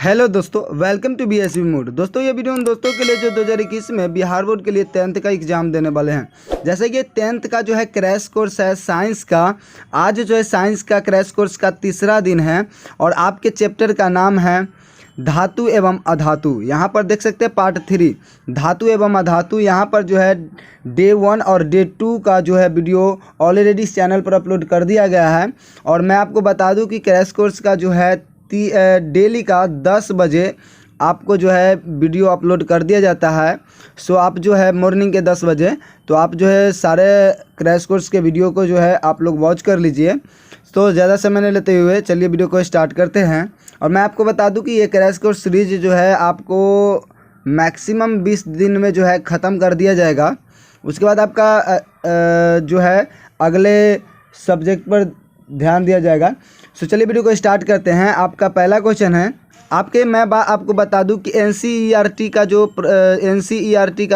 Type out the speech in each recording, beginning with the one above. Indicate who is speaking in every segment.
Speaker 1: Hello दोस्तों, welcome to BSV mode. दोस्तों ये वीडियो उन दोस्तों के लिए जो 2021 में बिहार बोर्ड के लिए 10th का एग्ज़ाम देने वाले हैं। जैसे कि 10th का जो है क्रैश कोर्स है साइंस का। आज जो है साइंस का क्रैश कोर्स का तीसरा दिन है और आपके चैप्टर का नाम है धातु एवं अधातु। यहाँ पर देख सकते हैं पार्ट 3 धातु एवं अधातु। यहाँ पर जो है डे 1 और डे 2 का जो है वीडियो ऑलरेडी इस चैनल पर अपलोड कर दिया गया है। और मैं आपको बता दूँ कि क्रैश कोर्स का जो है डेली का 10 बजे आपको जो है वीडियो अपलोड कर दिया जाता है। सो आप जो है मॉर्निंग के 10 बजे तो आप जो है सारे क्रैश कोर्स के वीडियो को जो है आप लोग वॉच कर लीजिए। तो ज़्यादा समय नहीं लेते हुए चलिए वीडियो को स्टार्ट करते हैं। और मैं आपको बता दूं कि ये क्रैश कोर्स सीरीज जो है आपको मैक्सिमम 20 दिन में जो है ख़त्म कर दिया जाएगा। उसके बाद आपका जो है अगले सब्जेक्ट पर ध्यान दिया जाएगा। सो चलिए वीडियो को स्टार्ट करते हैं। आपका पहला क्वेश्चन है मैं आपको बता दूं कि एनसीईआरटी का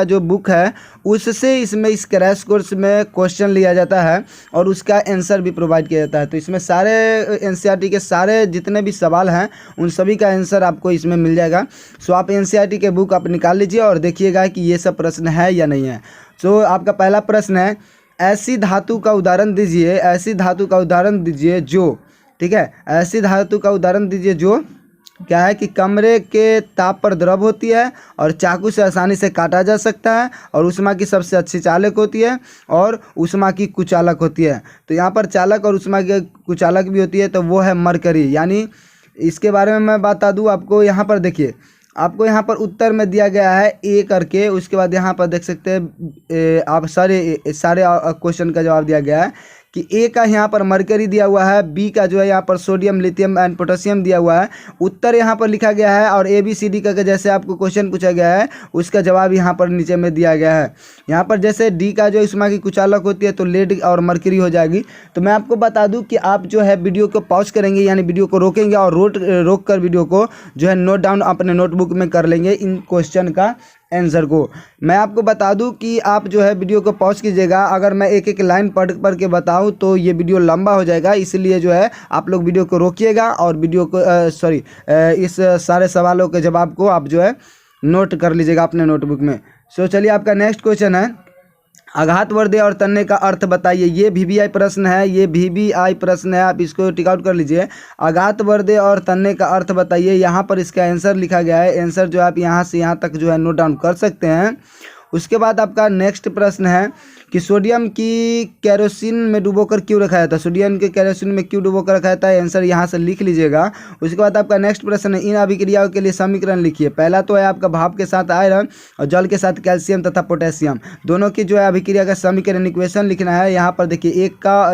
Speaker 1: जो बुक है उससे इसमें इस क्रैश कोर्स में क्वेश्चन लिया जाता है और उसका आंसर भी प्रोवाइड किया जाता है। तो इसमें सारे एनसीईआरटी के सारे जितने भी सवाल हैं उन सभी का आंसर आपको इसमें मिल जाएगा। सो आप एनसीईआरटी के बुक आप निकाल लीजिए और देखिएगा कि ये सब प्रश्न है या नहीं है। सो आपका पहला प्रश्न है ऐसी धातु का उदाहरण दीजिए, ऐसी धातु का उदाहरण दीजिए जो, ठीक है, ऐसी धातु का उदाहरण दीजिए जो क्या है कि कमरे के ताप पर द्रव होती है और चाकू से आसानी से काटा जा सकता है और ऊष्मा की सबसे अच्छी चालक होती है और ऊष्मा की कुचालक होती है। तो यहाँ पर चालक और ऊष्मा की कुचालक भी होती है, तो वो है मरकरी। यानी इसके बारे में मैं बता दूँ आपको। यहाँ पर देखिए, आपको यहाँ पर उत्तर में दिया गया है ए करके। उसके बाद यहाँ पर देख सकते हैं आप सारे क्वेश्चन का जवाब दिया गया है कि ए का यहाँ पर मरकरी दिया हुआ है, बी का जो है यहाँ पर सोडियम, लिथियम एंड पोटेशियम दिया हुआ है। उत्तर यहाँ पर लिखा गया है और ए बी सी डी का जैसे आपको क्वेश्चन पूछा गया है उसका जवाब यहाँ पर नीचे में दिया गया है। यहाँ पर जैसे डी का जो ऊष्मा की कुचालक होती है तो लेड और मरकरी हो जाएगी। तो मैं आपको बता दूँ कि आप जो है वीडियो को पॉज करेंगे, यानी वीडियो को रोकेंगे और रोक कर वीडियो को जो है नोट डाउन अपने नोटबुक में कर लेंगे इन क्वेश्चन का आंसर को। मैं आपको बता दूं कि आप जो है वीडियो को पॉज कीजिएगा। अगर मैं एक एक लाइन पढ़ के बताऊं तो ये वीडियो लंबा हो जाएगा, इसलिए जो है आप लोग वीडियो को रोकिएगा और वीडियो को इस सारे सवालों के जवाब को आप जो है नोट कर लीजिएगा अपने नोटबुक में। सो चलिए आपका नेक्स्ट क्वेश्चन है आघातवर्धे और तन्य का अर्थ बताइए। ये वीवीआई प्रश्न है, ये वीवीआई प्रश्न है, आप इसको टिक आउट कर लीजिए। आघातवर्धे और तन्य का अर्थ बताइए। यहाँ पर इसका आंसर लिखा गया है। आंसर जो आप यहाँ से यहाँ तक जो है नोट डाउन कर सकते हैं। उसके बाद आपका नेक्स्ट प्रश्न है कि सोडियम की केरोसिन में डुबोकर क्यों रखा जाता है। सोडियम के केरोसिन में क्यों डुबोकर रखा जाता है, आंसर यहाँ से लिख लीजिएगा। उसके बाद आपका नेक्स्ट प्रश्न है इन अभिक्रियाओं के लिए समीकरण लिखिए। पहला तो है आपका भाप के साथ आयरन और जल के साथ कैल्शियम तथा पोटेशियम, दोनों की जो है अभिक्रिया का समीकरण इक्वेशन लिखना है। यहाँ पर देखिए एक का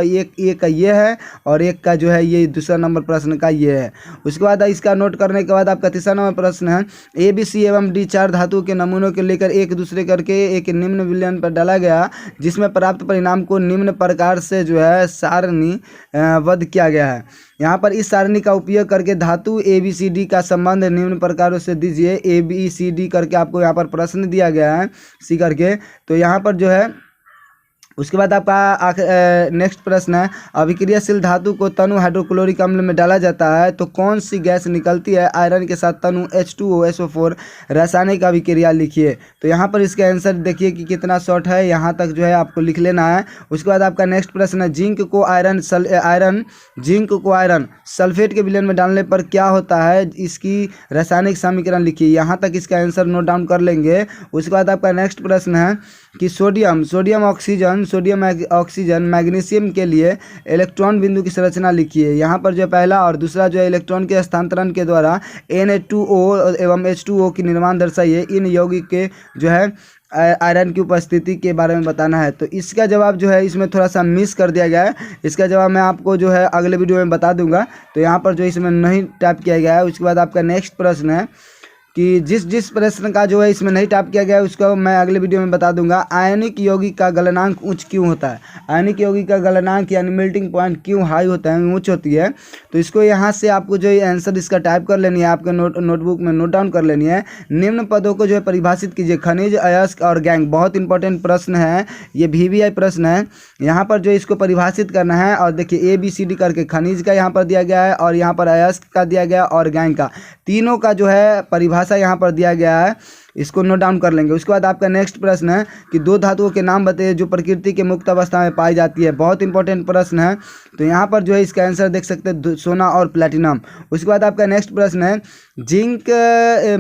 Speaker 1: ये है और एक का जो है ये दूसरा नंबर प्रश्न का ये है। उसके बाद इसका नोट करने के बाद आपका तीसरा नंबर प्रश्न है ए बी सी एवं डी 4 धातुओं के नमूनों को लेकर एक दूसरे करके एक निम्न विलयन पर डाला गया जिसमें प्राप्त परिणाम को निम्न प्रकार से जो है सारणीबद्ध किया गया है। यहाँ पर इस सारणी का उपयोग करके धातु ए बी सी डी का संबंध निम्न प्रकारों से दीजिए। ए बी सी डी करके आपको यहाँ पर प्रश्न दिया गया है सी करके। तो यहाँ पर जो है उसके बाद आपका नेक्स्ट प्रश्न है अभिक्रियाशील धातु को तनु हाइड्रोक्लोरिक अम्ल में डाला जाता है तो कौन सी गैस निकलती है। आयरन के साथ तनु H2O रासायनिक अभिक्रिया लिखिए। तो यहाँ पर इसका आंसर देखिए कि कितना शॉर्ट है, यहाँ तक जो है आपको लिख लेना है। उसके बाद आपका नेक्स्ट प्रश्न है जिंक को आयरन सल्फेट के विलयन में डालने पर क्या होता है, इसकी रासायनिक समीकरण लिखिए। यहाँ तक इसका आंसर नोट डाउन कर लेंगे। उसके बाद आपका नेक्स्ट प्रश्न है कि सोडियम ऑक्सीजन मैग्नीशियम के लिए इलेक्ट्रॉन बिंदु की संरचना लिखिए। यहाँ पर जो पहला और दूसरा जो है इलेक्ट्रॉन के हस्तांतरण के द्वारा Na2O एवं H2O की निर्माण दर्शाइए। इन यौगिक के जो है आयरन की उपस्थिति के बारे में बताना है। तो इसका जवाब जो है इसमें थोड़ा सा मिस कर दिया गया है। इसका जवाब मैं आपको जो है अगले वीडियो में बता दूंगा। तो यहाँ पर जो इसमें नहीं टाइप किया गया है। उसके बाद आपका नेक्स्ट प्रश्न है कि जिस प्रश्न का जो है इसमें नहीं टाइप किया गया है उसको मैं अगले वीडियो में बता दूंगा। आयनिक यौगिक का गलनांक उच्च क्यों होता है? आयनिक यौगिक का गलनांक यानी मेल्टिंग पॉइंट क्यों हाई होता है, उच्च होती है? तो इसको यहाँ से आपको जो है आंसर इसका टाइप कर लेनी है, आपके नोटबुक में नोट डाउन कर लेनी है। निम्न पदों को जो है परिभाषित कीजिए। खनिज, अयस्क और गैंग, बहुत इंपॉर्टेंट प्रश्न है, ये VVI प्रश्न है। यहाँ पर जो इसको परिभाषित करना है और देखिए ABCD करके खनिज का यहाँ पर दिया गया है और यहाँ पर अयस्क का दिया गया और गैंग का, तीनों का जो है परिभाषा यहाँ पर दिया गया है, इसको नोट डाउन कर लेंगे। उसके बाद आपका नेक्स्ट प्रश्न है कि 2 धातुओं के नाम बताइए जो प्रकृति के मुक्त अवस्था में पाई जाती है। बहुत इंपॉर्टेंट प्रश्न है, तो यहाँ पर जो है इसका आंसर देख सकते हैं सोना और प्लैटिनम। उसके बाद आपका नेक्स्ट प्रश्न है जिंक,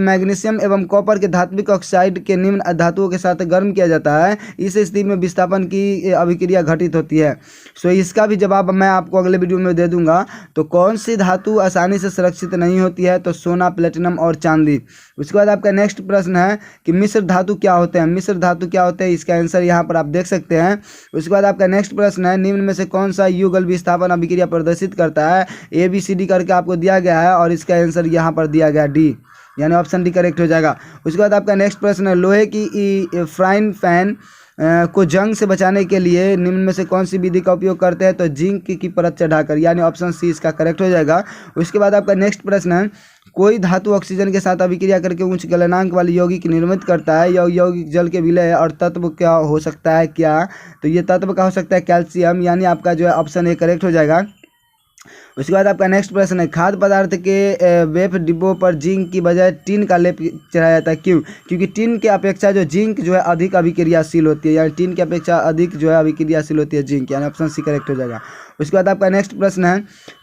Speaker 1: मैग्नीशियम एवं कॉपर के धात्विक ऑक्साइड के निम्न धातुओं के साथ गर्म किया जाता है, इस स्थिति में विस्थापन की अभिक्रिया घटित होती है। सो इसका भी जवाब मैं आपको अगले वीडियो में दे दूंगा। तो कौन सी धातु आसानी से सुरक्षित नहीं होती है? तो सोना, प्लैटिनम और चांदी। उसके बाद आपका नेक्स्ट प्रश्न है कि मिश्र धातु क्या होते हैं? मिश्र धातु क्या होते हैं, इसका आंसर यहाँ पर आप देख सकते हैं। उसके बाद आपका नेक्स्ट प्रश्न है निम्न में से कौन सा युगल विस्थापन अभिक्रिया प्रदर्शित करता है? ABCD करके आपको दिया गया है और इसका आंसर यहाँ पर दिया गया D, यानी ऑप्शन D करेक्ट हो जाएगा। उसके बाद आपका नेक्स्ट प्रश्न है लोहे की फ्राइंग पैन को जंग से बचाने के लिए निम्न में से कौन सी विधि का उपयोग करते हैं? तो जिंक की परत चढ़ाकर, यानी ऑप्शन C इसका करेक्ट हो जाएगा। उसके बाद आपका नेक्स्ट प्रश्न है कोई धातु ऑक्सीजन के साथ अभिक्रिया करके उच्च गलनांक वाली यौगिक निर्मित करता है। यौगिक जल के विलय और तत्व क्या हो सकता है क्या? तो ये तत्व का हो सकता है कैल्शियम, यानी आपका जो है ऑप्शन A करेक्ट हो जाएगा। उसके बाद आपका नेक्स्ट प्रश्न है खाद्य पदार्थ के वेफ डिब्बों पर जिंक की बजाय टिन का लेप चढ़ाया जाता है, क्यों? क्योंकि टिन के अपेक्षा जो जिंक जो है अधिक अभिक्रियाशील होती है, यानी टिन की अपेक्षा अधिक जो है अभिक्रियाशील होती है जिंक, यानी ऑप्शन C करेक्ट हो जाएगा। उसके बाद आपका नेक्स्ट प्रश्न है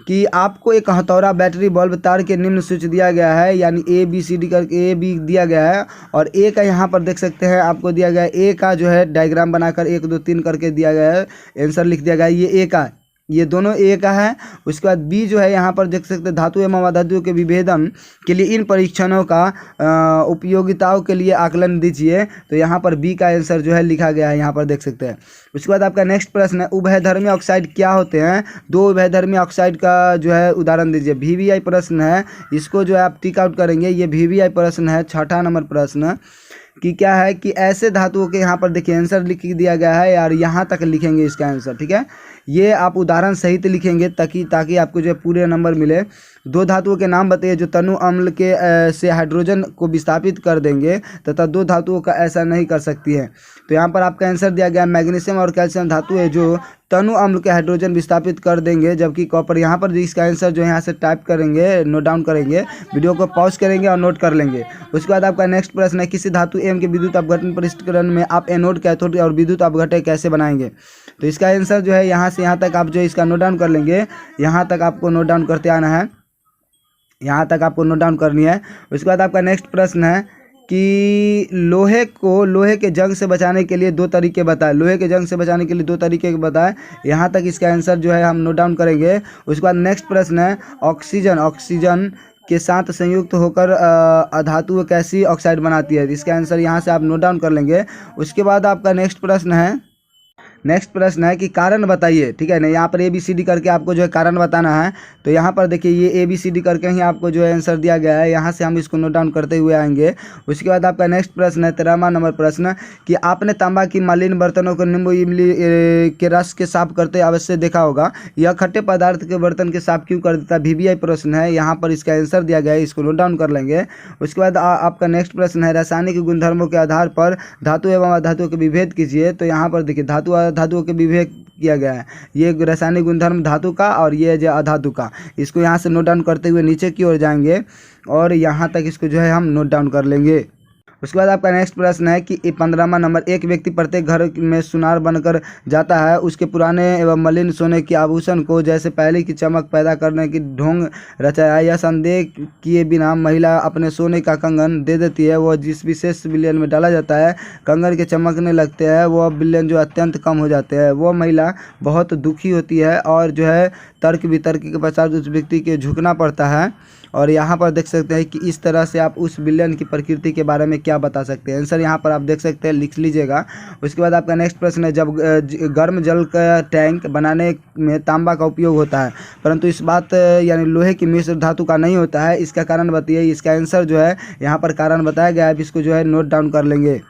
Speaker 1: कि आपको एक हथौड़ा, बैटरी, बल्ब, तार के निम्न स्विच दिया गया है, यानी ABCD करके A B दिया गया है और A का यहाँ पर देख सकते हैं आपको दिया गया है। A का जो है डायग्राम बनाकर 1 2 3 करके दिया गया है, आंसर लिख दिया गया है, ये A का, ये दोनों A का है। उसके बाद B जो है यहाँ पर देख सकते हैं धातु एवं अधातुओं के विभेदन के लिए इन परीक्षणों का उपयोगिताओं के लिए आकलन दीजिए। तो यहाँ पर B का आंसर जो है लिखा गया है, यहाँ पर देख सकते हैं। उसके बाद आपका नेक्स्ट प्रश्न है उभयधर्मी ऑक्साइड क्या होते हैं? 2 उभयधर्मी ऑक्साइड का जो है उदाहरण दीजिए। VVI प्रश्न है, इसको जो है आप टिक आउट करेंगे, ये VVI प्रश्न है, 6ठा नंबर प्रश्न कि क्या है कि ऐसे धातुओं के यहाँ पर देखिए आंसर लिख दिया गया है यार, यहाँ तक लिखेंगे इसका आंसर, ठीक है? ये आप उदाहरण सहित लिखेंगे ताकि आपको जो है पूरे नंबर मिले। 2 धातुओं के नाम बताइए जो तनु अम्ल के से हाइड्रोजन को विस्थापित कर देंगे तथा 2 धातुओं का ऐसा नहीं कर सकती है। तो यहाँ पर आपका आंसर दिया गया मैग्नीशियम और कैल्शियम धातु है जो तनु अम्ल के हाइड्रोजन विस्थापित कर देंगे, जबकि कॉपर। यहाँ पर इसका आंसर जो है यहाँ से टाइप करेंगे, नोट डाउन करेंगे, वीडियो को पॉज करेंगे और नोट कर लेंगे। उसके बाद आपका नेक्स्ट प्रश्न है किसी धातु M के विद्युत अपघटन परिष्करण में आप एनोड, कैथोड और विद्युत अपघटन कैसे बनाएंगे? तो इसका आंसर जो है यहाँ से यहाँ तक आप जो इसका नोट डाउन कर लेंगे, यहाँ तक आपको नोट डाउन करते आना है, यहाँ तक आपको नोट डाउन करनी है। उसके बाद आपका नेक्स्ट प्रश्न है कि लोहे के जंग से बचाने के लिए 2 तरीके बताएं। लोहे के जंग से बचाने के लिए 2 तरीके बताएं, यहाँ तक इसका आंसर जो है हम नोट डाउन करेंगे। उसके बाद नेक्स्ट प्रश्न है ऑक्सीजन के साथ संयुक्त होकर अधातु कैसी ऑक्साइड बनाती है? इसका आंसर यहाँ से आप नोट डाउन कर लेंगे। उसके बाद आपका नेक्स्ट प्रश्न है कि कारण बताइए, ठीक है ना? यहाँ पर ABCD करके आपको जो है कारण बताना है। तो यहाँ पर देखिए ये ABCD करके ही आपको जो है आंसर दिया गया है, यहाँ से हम इसको नोट डाउन करते हुए आएंगे। उसके बाद आपका नेक्स्ट प्रश्न है 13वां नंबर प्रश्न कि आपने तांबा की मलिन बर्तनों को नींबू इमली के रस के साफ करते अवश्य देखा होगा, यह खट्टे पदार्थ के बर्तन के साफ क्यों कर देता है? VVI प्रश्न है, यहाँ पर इसका आंसर दिया गया है, इसको नोट डाउन कर लेंगे। उसके बाद आपका नेक्स्ट प्रश्न है रासायनिक गुणधर्मों के आधार पर धातु एवं अधातुओं के विभेद कीजिए। तो यहाँ पर देखिए धातुओं के विभेद किया गया है, ये रासायनिक गुणधर्म धातु का और ये जो अधातु का, इसको यहाँ से नोट डाउन करते हुए नीचे की ओर जाएंगे और यहाँ तक इसको जो है हम नोट डाउन कर लेंगे। उसके बाद आपका नेक्स्ट प्रश्न है कि 15वां नंबर एक व्यक्ति प्रत्येक घर में सुनार बनकर जाता है, उसके पुराने एवं मलिन सोने के आभूषण को जैसे पहले की चमक पैदा करने की ढोंग रचाया। यह संदेह किए बिना महिला अपने सोने का कंगन दे देती है, वह जिस विशेष विलयन में डाला जाता है कंगन के चमकने लगते हैं, वह विलयन जो अत्यंत कम हो जाते हैं। वह महिला बहुत दुखी होती है और जो है तर्क वितर्क के पश्चात उस व्यक्ति के झुकना पड़ता है। और यहाँ पर देख सकते हैं कि इस तरह से आप उस विलेन की प्रकृति के बारे में क्या बता सकते हैं। आंसर यहाँ पर आप देख सकते हैं, लिख लीजिएगा। उसके बाद आपका नेक्स्ट प्रश्न है, जब गर्म जल का टैंक बनाने में तांबा का उपयोग होता है परंतु इस बात यानी लोहे की मिश्र धातु का नहीं होता है, इसका कारण बताइए। इसका आंसर जो है यहाँ पर कारण बताया गया है, आप इसको जो है नोट डाउन कर लेंगे।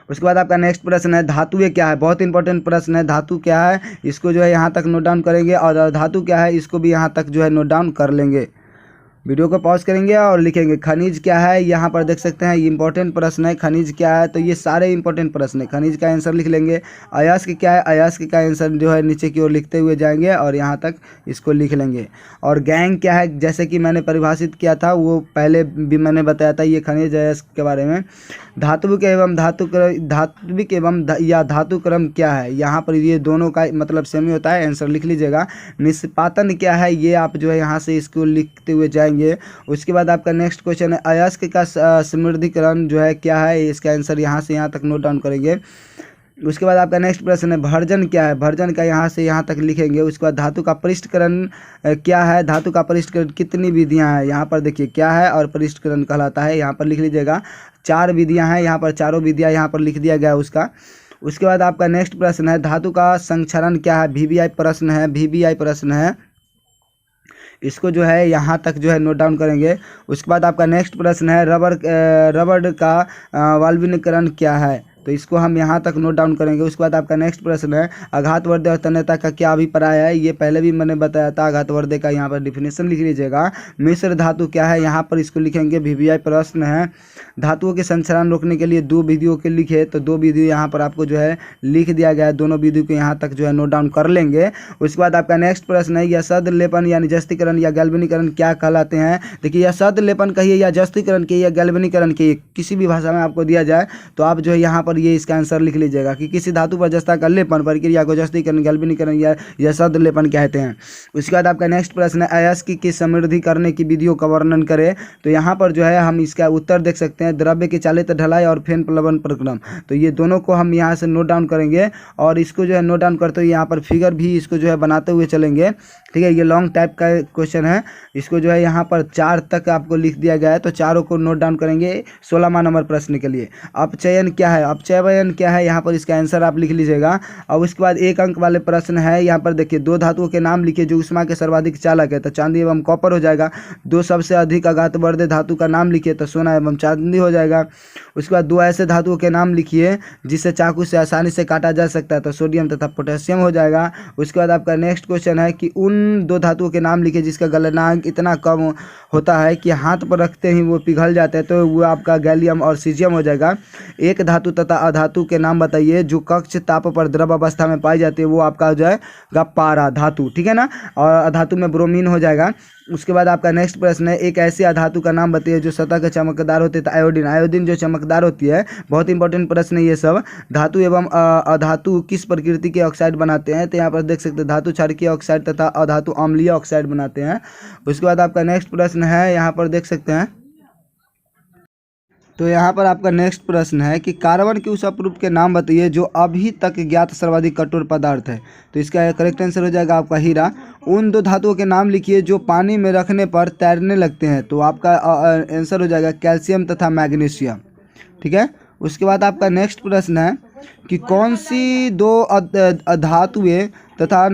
Speaker 1: उसके बाद आपका नेक्स्ट प्रश्न है, धातु क्या है। बहुत इंपॉर्टेंट प्रश्न है, धातु क्या है, इसको जो है यहाँ तक नोट डाउन करेंगे। और धातु क्या है, इसको भी यहाँ तक जो है नोट डाउन कर लेंगे। वीडियो को पॉज करेंगे और लिखेंगे। खनिज क्या है, यहाँ पर देख सकते हैं इंपॉर्टेंट प्रश्न है, खनिज क्या है, तो ये सारे इंपॉर्टेंट प्रश्न है। खनिज का आंसर लिख लेंगे। अयस्क क्या है, अयस्क का आंसर जो है नीचे की ओर लिखते हुए जाएंगे और यहाँ तक इसको लिख लेंगे। और गैंग क्या है, जैसे कि मैंने परिभाषित किया था, वो पहले भी मैंने बताया था ये खनिज अयस्क के बारे में। धात्विक एवं धात्विक एवं या धातु क्रम क्या है, यहाँ पर ये दोनों का मतलब सेम ही होता है, आंसर लिख लीजिएगा। निष्पातन क्या है, ये आप जो है यहाँ से इसको लिखते हुए जाएंगे। उसके बाद आपका नेक्स्ट क्वेश्चन है, अयस्क का समृद्धिकरण जो है क्या है, इसका आंसर यहाँ से यहाँ तक नोट डाउन करेंगे। उसके बाद आपका नेक्स्ट प्रश्न है, भर्जन क्या है, भर्जन का यहाँ से यहाँ तक लिखेंगे। उसके बाद धातु का पृष्ठकरण क्या है, धातु का पृष्ठकरण कितनी विधियाँ हैं, यहाँ पर देखिए क्या है और पृष्ठकरण कहलाता है, यहाँ पर लिख लीजिएगा। 4 विधियाँ हैं, यहाँ पर चारों विधियाँ यहाँ पर लिख दिया गया है उसका। उसके बाद आपका नेक्स्ट प्रश्न है, धातु का संक्षरण क्या है, वीवीआई प्रश्न है, वीवीआई प्रश्न है, इसको जो है यहाँ तक जो है नोट डाउन करेंगे। उसके बाद आपका नेक्स्ट प्रश्न है, रबड़ का वाल्विनीकरण क्या है, तो इसको हम यहाँ तक नोट डाउन करेंगे। उसके बाद आपका नेक्स्ट प्रश्न है, आघातवर्धे और तन्यता का क्या अभिप्राय है, ये पहले भी मैंने बताया था। आघातवर्धे का यहाँ पर डिफिनेशन लिख लीजिएगा। मिश्र धातु क्या है, यहाँ पर इसको लिखेंगे। वीवीआई प्रश्न है, धातुओं के संचरण रोकने के लिए 2 विधियों के लिखे, तो 2 विधि यहाँ पर आपको जो है लिख दिया गया है। दोनों विधियों को यहाँ तक जो है नोट डाउन कर लेंगे। उसके बाद आपका नेक्स्ट प्रश्न है, यह सद लेपन यानी जस्तीकरण या गैल्वेनीकरण क्या कहलाते हैं। देखिए, यह सद लेपन कहिए या जस्तीकरण कहिए या गैल्वेनीकरण कहिए, किसी भी भाषा में आपको दिया जाए तो आप जो है यहाँ पर ये इसका आंसर लिख लीजिएगा कि किसी धातु पर जस्ता का लेपन प्रक्रिया को जस्तीकरण, गैल्वेनीकरण या सद लेपन कहते हैं। उसके बाद आपका नेक्स्ट प्रश्न है, अयस्क की समृद्धि करने की विधियों का वर्णन करें, तो यहाँ पर जो है हम इसका उत्तर देख सकते हैं, द्रव्य की चालित ढलाई और फेन प्लवन प्रक्रम, तो ये दोनों को हम यहाँ से नोट डाउन करेंगे। और इसको जो है नोट डाउन करते हुए यहाँ पर फिगर भी इसको जो है बनाते हुए चलेंगे। ठीक है, ये लॉन्ग टाइप का क्वेश्चन है, इसको जो है यहाँ पर 4 तक आपको लिख दिया गया है, तो चारों को नोट डाउन करेंगे 16वां नंबर प्रश्न के लिए। अपचयन क्या है, अपचयन क्या है, यहाँ पर इसका आंसर आप लिख लीजिएगा। और उसके बाद 1 अंक वाले प्रश्न है, यहाँ पर देखिए 2 धातुओं के नाम लिखिए जो ऊष्मा के सर्वाधिक चालक है, तो चांदी एवं कॉपर हो जाएगा। 2 सबसे अधिक आघातवर्धे धातु का नाम लिखिए, तो सोना एवं चांदी हो जाएगा। उसके बाद 2 ऐसे धातुओं के नाम लिखिए जिसे चाकू से आसानी से काटा जा सकता है, तो सोडियम तथा पोटेशियम हो जाएगा। उसके बाद आपका नेक्स्ट क्वेश्चन है कि उन 2 धातुओं के नाम लिखिए जिसका गलनांक इतना कम होता है कि हाथ पर रखते ही वो पिघल जाते हैं, तो वो आपका गैलियम और सीजियम हो जाएगा। एक धातु तथा अधातु के नाम बताइए जो कक्ष ताप पर द्रव अवस्था में पाई जाती है, वो आपका हो जाएगा पारा धातु, ठीक है ना। और अधातु में ब्रोमीन हो जाएगा। उसके बाद आपका नेक्स्ट प्रश्न है, एक ऐसी अधातु का नाम बताइए जो सतह के चमकदार होते हैं, तो आयोडीन, आयोडीन जो चमकदार होती है। बहुत इंपॉर्टेंट प्रश्न है ये सब। धातु एवं अधातु किस प्रकृति के ऑक्साइड बनाते हैं, तो यहाँ पर देख सकते हैं धातु क्षारकीय ऑक्साइड तथा अधातु अम्लीय ऑक्साइड बनाते हैं। उसके बाद आपका नेक्स्ट प्रश्न है, यहाँ पर देख सकते हैं, तो यहाँ पर आपका नेक्स्ट प्रश्न है कि कार्बन के उस अपरूप के नाम बताइए जो अभी तक ज्ञात सर्वाधिक कठोर पदार्थ है, तो इसका करेक्ट आंसर हो जाएगा आपका हीरा। उन 2 धातुओं के नाम लिखिए जो पानी में रखने पर तैरने लगते हैं, तो आपका आंसर हो जाएगा कैल्शियम तथा मैग्नीशियम, ठीक है। उसके बाद आपका नेक्स्ट प्रश्न है कि कौन सी 2 धातुएं तथा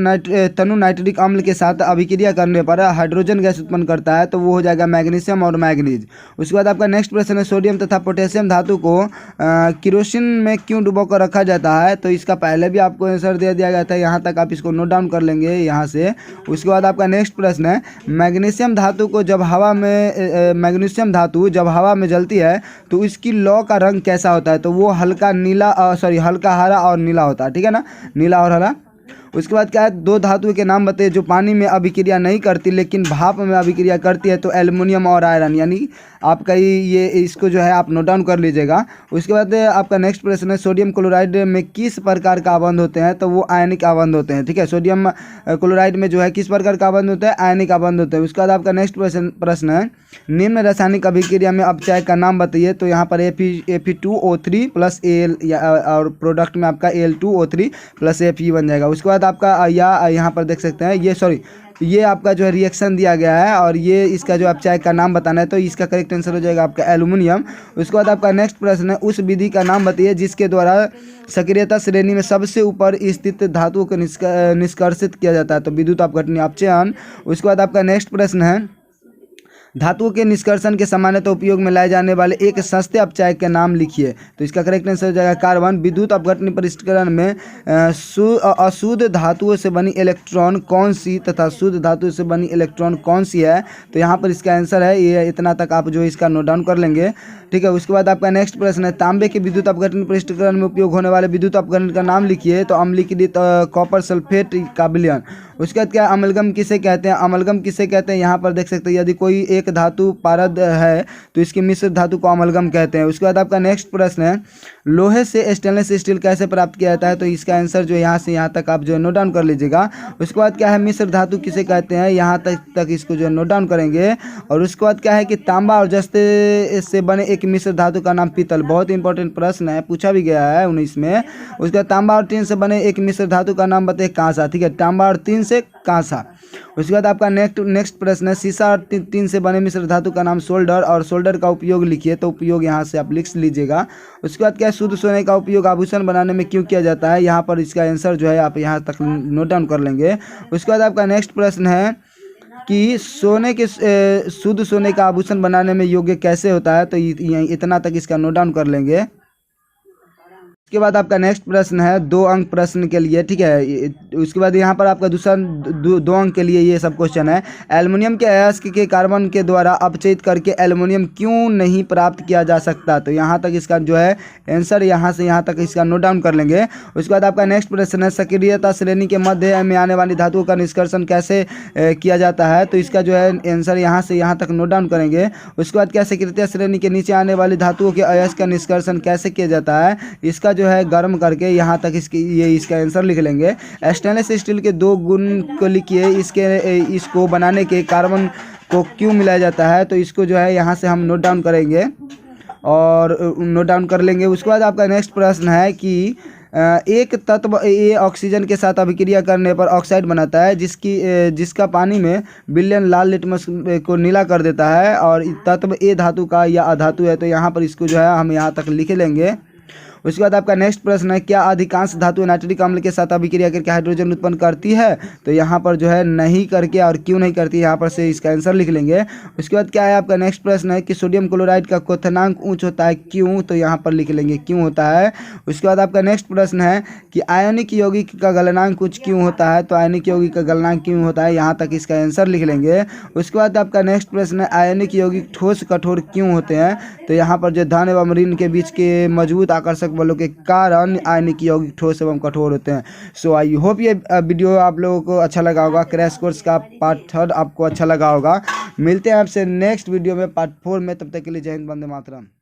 Speaker 1: तनु नाइट्रिक अम्ल के साथ अभिक्रिया करने पर हाइड्रोजन गैस उत्पन्न करता है, तो वो हो जाएगा मैग्नीशियम और मैग्नीज। उसके बाद आपका नेक्स्ट प्रश्न है, सोडियम तथा पोटेशियम धातु को केरोसिन में क्यों डुबो कर रखा जाता है, तो इसका पहले भी आपको आंसर दे दिया गया था, यहाँ तक आप इसको नोट डाउन कर लेंगे यहाँ से। उसके बाद आपका नेक्स्ट प्रश्न है, मैग्नीशियम धातु को जब हवा में मैग्नीशियम धातु जब हवा में जलती है तो इसकी लौ का रंग कैसा होता है, तो वो हल्का नीला हल्का हरा और नीला होता है, ठीक है ना, नीला और हरा। उसके बाद क्या है, 2 धातुओं के नाम बताइए जो पानी में अभिक्रिया नहीं करती लेकिन भाप में अभिक्रिया करती है, तो एल्युमिनियम और आयरन, यानी आपका ये इसको जो है आप नोट डाउन कर लीजिएगा। उसके बाद आपका नेक्स्ट प्रश्न है, सोडियम क्लोराइड में किस प्रकार का आबंध होते हैं, तो वो आयनिक आबंध होते हैं, ठीक है। सोडियम क्लोराइड में जो है किस प्रकार का आबंध होता है, आयनिक आबंध होते हैं। उसके बाद आपका नेक्स्ट प्रश्न है, निम्न रासायनिक अभिक्रिया में अपचय का नाम बताइए, तो यहाँ पर Fe2O3 प्लस Al और प्रोडक्ट में आपका Al2O3 प्लस Fe बन जाएगा। उसके बाद बाद आपका या यहाँ पर देख सकते हैं ये आपका जो है रिएक्शन दिया गया है और ये इसका जो आप चाय का नाम बताना है तो इसका करेक्ट आंसर हो जाएगा आपका एल्युमिनियम। उसके बाद आपका नेक्स्ट प्रश्न है उस विधि का नाम बताइए जिसके द्वारा सक्रियता श्रेणी में सबसे ऊपर स्थित धातुओं को निष्कर्षित किया जाता है, तो विद्युत अपघटन ऑप्शन। उसके बाद आपका नेक्स्ट प्रश्न है धातुओं के निष्कर्षण के सामान्यतः उपयोग में लाए जाने वाले एक सस्ते अपचायक के नाम लिखिए, तो इसका करेक्ट आंसर हो जाएगा कार्बन। विद्युत अपघटन परिष्करण में अशुद्ध धातुओं से बनी इलेक्ट्रॉन कौन सी तथा शुद्ध धातुओं से बनी इलेक्ट्रॉन कौन सी है, तो यहाँ पर इसका आंसर है ये, इतना तक आप जो इसका नोट डाउन कर लेंगे, ठीक है। उसके बाद आपका नेक्स्ट प्रश्न है तांबे के विद्युत अपघटन परिष्करण में उपयोग होने वाले विद्युत अपघटन का नाम लिखिए, तो अम्लीकृत कॉपर सल्फेट का विलयन। उसके बाद क्या अमलगम किसे कहते हैं, अमलगम किसे कहते हैं यहाँ पर देख सकते हैं यदि कोई एक धातु पारद है तो इसकी मिश्र धातु को अमलगम कहते हैं। उसके बाद आपका नेक्स्ट प्रश्न है लोहे से स्टेनलेस स्टील कैसे प्राप्त किया जाता है, तो इसका आंसर जो यहाँ से यहाँ तक आप जो है नोट डाउन कर लीजिएगा। उसके बाद क्या है मिश्र धातु किसे कहते हैं, यहाँ तक इसको जो है नोट डाउन करेंगे। और उसके बाद क्या है कि तांबा और जस्ते से बने एक मिश्र धातु का नाम पीतल, बहुत इंपॉर्टेंट प्रश्न है, पूछा भी गया है 19 में। उसके बाद तांबा और टीन से बने एक मिश्र धातु का नाम बताइए कांसा, ठीक है, तांबा और टीन से कांसा। उसके बाद आपका नेक्स्ट प्रश्न है सीसा और टीन से बने मिश्र धातु का नाम सोल्डर और सोल्डर का उपयोग लिखिए, तो उपयोग यहाँ से आप लिख लीजिएगा। उसके बाद क्या शुद्ध सोने का उपयोग आभूषण बनाने में क्यों किया जाता है, यहाँ पर इसका आंसर जो है आप यहाँ तक नोट डाउन कर लेंगे। उसके बाद आपका नेक्स्ट प्रश्न है कि सोने के शुद्ध सोने का आभूषण बनाने में योग्य कैसे होता है, तो इतना तक इसका नोट डाउन कर लेंगे। उसके बाद आपका नेक्स्ट प्रश्न है 2 अंक प्रश्न के लिए, ठीक है। उसके बाद यहाँ पर आपका दूसरा 2 अंक के लिए ये सब क्वेश्चन है एल्युमिनियम के अयस्क के कार्बन के द्वारा अपचयित करके एल्युमिनियम क्यों नहीं प्राप्त किया जा सकता, तो यहाँ तक इसका जो है आंसर यहाँ से यहाँ तक इसका नोट डाउन कर लेंगे। उसके बाद आपका नेक्स्ट प्रश्न है सक्रियता श्रेणी के मध्य में आने वाली धातुओं का निष्कर्षण कैसे किया जाता है, तो इसका जो है आंसर यहाँ से यहाँ तक नोट डाउन करेंगे। उसके बाद क्या सक्रियता श्रेणी के नीचे आने वाली धातुओं के अयस्क का निष्कर्षण कैसे किया जाता है, इसका जो है गर्म करके यहाँ तक इसका आंसर लिख लेंगे। स्टेनलेस स्टील के 2 गुण को लिखिए, इसको बनाने के कार्बन को क्यों मिलाया जाता है, तो इसको जो है यहाँ से हम नोट डाउन करेंगे और नोट डाउन कर लेंगे। उसके बाद आपका नेक्स्ट प्रश्न है कि एक तत्व ए ऑक्सीजन के साथ अभिक्रिया करने पर ऑक्साइड बनाता है जिसका पानी में विलयन लाल लिटमस को नीला कर देता है और तत्व ए धातु का या अधातु है, तो यहाँ पर इसको जो है हम यहाँ तक लिख लेंगे। उसके बाद आपका नेक्स्ट प्रश्न है क्या अधिकांश धातु नाइट्रिक अम्ल के साथ अभिक्रिया करके हाइड्रोजन उत्पन्न करती है, तो यहाँ पर जो है नहीं करके और क्यों नहीं करती है यहाँ पर से इसका आंसर लिख लेंगे। उसके बाद क्या है आपका नेक्स्ट प्रश्न है कि सोडियम क्लोराइड का क्वथनांक उच्च होता है क्यों, तो यहाँ पर लिख लेंगे क्यों होता है। उसके बाद आपका नेक्स्ट प्रश्न है कि आयनिक यौगिक का गलनांक उच्च क्यों होता है, तो आयनिक यौगिक का गलनांक क्यों होता है, यहाँ तक इसका आंसर लिख लेंगे। उसके बाद आपका नेक्स्ट प्रश्न है आयनिक यौगिक ठोस कठोर क्यों होते हैं, तो यहाँ पर जो धन एवं ऋण के बीच के मजबूत आकर्षक बलों के कारण आयनिक यौगिक ठोस एवं कठोर होते हैं। सो आई होप ये वीडियो आप लोगों को अच्छा लगा होगा, क्रैश कोर्स का पार्ट 3 आपको अच्छा लगा होगा। मिलते हैं आपसे नेक्स्ट वीडियो में पार्ट 4 में, तब तक के लिए जय हिंद, वंदे मातरम।